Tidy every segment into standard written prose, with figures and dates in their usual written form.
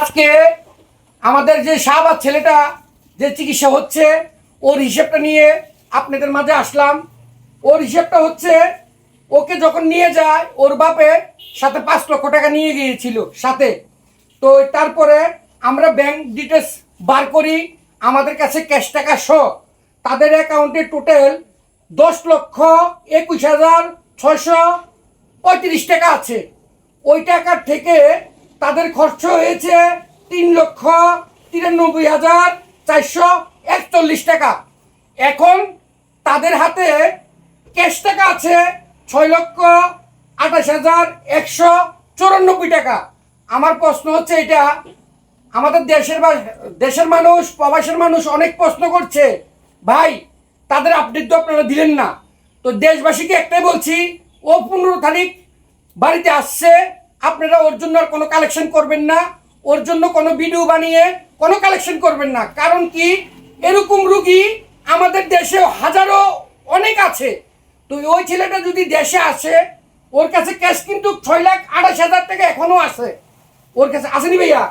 আজকে আমাদের যে শাহবাজ ছেলেটা যে চিকিৎসা হচ্ছে ওর হিসেবটা নিয়ে আপনাদের মাঝে আসলাম। ওর হিসেবটা হচ্ছে ওকে যখন নিয়ে যায় ওর বাপে সাথে 5 লক্ষ টাকা নিয়ে গিয়েছিল সাথে। তো তারপরে আমরা ব্যাংক ডিটেলস বার করি, আমাদের কাছে ক্যাশ টাকা সহ তাদের অ্যাকাউন্টে টোটাল 10,21,635 টাকা আছে। ওই টাকার থেকে তাদের খরচ হয়েছে 3,93,441 টাকা। এখন তাদের হাতে ক্যাশ টাকা আছে 6,28,194 টাকা। আমার প্রশ্ন হচ্ছে এটা আমাদের দেশের মানুষ, প্রবাসের মানুষ অনেক প্রশ্ন করছে, ভাই তাদের আপডেট তো আপনারা দিলেন না। তো দেশবাসীকে একটাই বলছি, ও 15 তারিখ বাড়িতে আসছে, আপনারা ওর জন্য আর কোনো কালেকশন করবেন না, ওর জন্য কোনো ভিডিও বানিয়ে কোনো কালেকশন করবেন না। কারণ কি, এরকম রুগী আমাদের দেশে হাজারো অনেক আছে। তো ওই ছেলেটা যদি দেশে আসে, ওর কাছে ক্যাশ কিন্তু 6,28,000 টাকা এখনো আছে। ওর কাছে আসেনি ভাইয়া?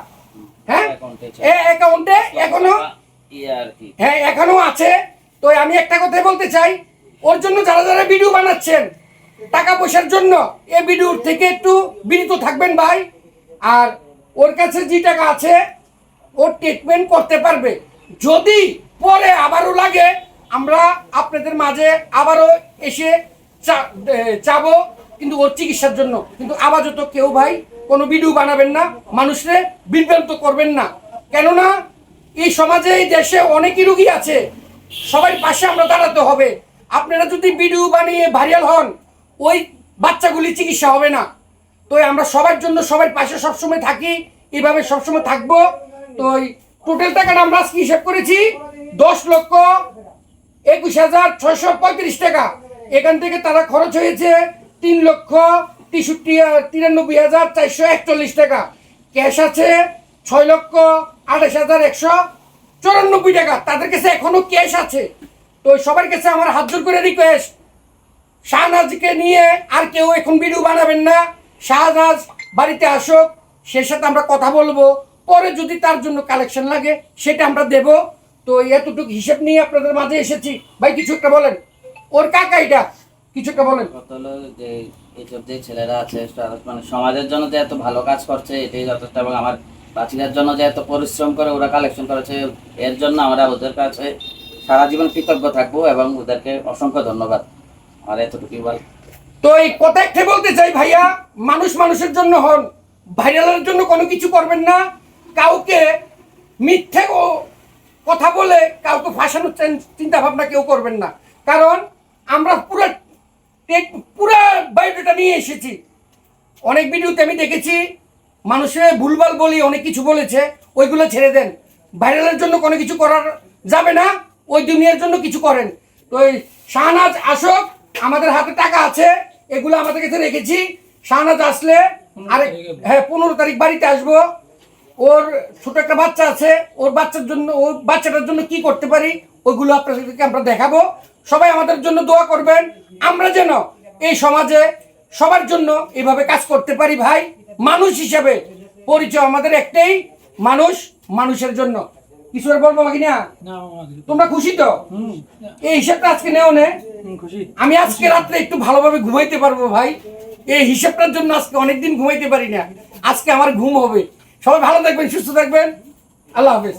হ্যাঁ, অ্যাকাউন্টে এখনো, হ্যাঁ এখনো আছে। তো আমি একটা কথাই বলতে চাই, ওর জন্য যারা যারা ভিডিও বানাচ্ছেন টাকা পয়সার জন্য, এই ভিডিওর থেকে একটু বিরত থাকবেন ভাই। আর ওর কাছে যে টাকা আছে ও ট্রিটমেন্ট করতে পারবে। যদি পরে আবারও লাগে, আমরা আপনাদের মাঝে আবারও এসে চাবো, কিন্তু ওর চিকিৎসার জন্য। কিন্তু আপাতত কেউ ভাই কোনো ভিডিও বানাবেন না, মানুষরে বিভ্রান্ত করবেন না। কেননা এই সমাজে, এই দেশে অনেকই রুগী আছে, সবাই পাশে আমরা দাঁড়াতে হবে। আপনারা যদি ভিডিও বানিয়ে ভাইরাল হন, ওই বাচ্চাগুলি চিকিৎসা হবে না। তো আমরা সবার জন্য সবার পাশে সবসময় থাকি, এইভাবে সবসময় থাকবো। তো ওই টোটাল টাকাটা আমরা আজকে হিসাব করেছি 10,21,635 টাকা। এখান থেকে তারা খরচ হয়েছে 3,93,441 টাকা। ক্যাশ আছে 6,28,194 টাকা। তাদের কাছে এখনো ক্যাশ আছে। তো সবার কাছে আমার হাত জোর করে রিকোয়েস্ট, শাহনাজকে নিয়ে আর কেউ এখন ভিডিও বানাবেন না। শাহনাজ বাড়িতে আসুক, সে সাথে আমরা কথা বলবো, পরে যদি তার জন্য কালেকশন লাগে সেটা আমরা দেব। তো এতটুকু হিসেব নিয়ে আপনাদের মাঝে এসেছি। ভাই কিছু একটা বলেন, ওর কাকা এটা কিছু একটা বলেন। যে এইসব যে ছেলেরা আছে, মানে সমাজের জন্য যে এত ভালো কাজ করছে এটাই যথেষ্ট। এবং আমার বাচ্চাদের জন্য যে এত পরিশ্রম করে ওরা কালেকশন করেছে, এর জন্য আমরা ওদের কাছে সারা জীবন কৃতজ্ঞ থাকবো এবং ওদেরকে অসংখ্য ধন্যবাদ। আর এতটুকুই বল। তো এই কথা একটা বলতে চাই ভাইয়া, মানুষ মানুষের জন্য হন, ভাইরালের জন্য কোনো কিছু করবেন না। কাউকে মিথ্যে কথা বলে কাউকে ফাঁসানোর চিন্তা ভাবনা কেউ করবেন না। কারণ আমরা পুরো বায়োডাটা নিয়ে এসেছি। অনেক ভিডিওতে আমি দেখেছি মানুষের ভুলভাল বলি, অনেক কিছু বলেছে, ওইগুলো ছেড়ে দেন। ভাইরালের জন্য কোনো কিছু করার যাবে না, ওই দুনিয়ার জন্য কিছু করেন। তো এই শাহনাজ আসুক, আমাদের হাতে টাকা আছে, এগুলো আমাদের কাছে রেখেছি। শাহনাজ আসলে আরে হ্যাঁ 15 তারিখ বাড়িতে আসবো। ওর ছোট একটা বাচ্চা আছে, ওর বাচ্চার জন্য, ওর বাচ্চাটার জন্য কি করতে পারি ওইগুলো আপনাদেরকে আমরা দেখাবো। সবাই আমাদের জন্য দোয়া করবেন, আমরা যেন এই সমাজে সবার জন্য এভাবে কাজ করতে পারি। ভাই মানুষ হিসেবে পরিচয় আমাদের একটাই, মানুষ মানুষের জন্য। কিছু আর বলবো বাকি না? তোমরা খুশি তো? এই হিসাবটা আজকে নেও নে, আমি আজকে রাত্রে একটু ভালোভাবে ঘুমাইতে পারবো ভাই। এই হিসাবটার জন্য আজকে অনেকদিন ঘুমাইতে পারি না, আজকে আমার ঘুম হবে। সবাই ভালো থাকবেন, সুস্থ থাকবেন, আল্লাহ হাফেজ।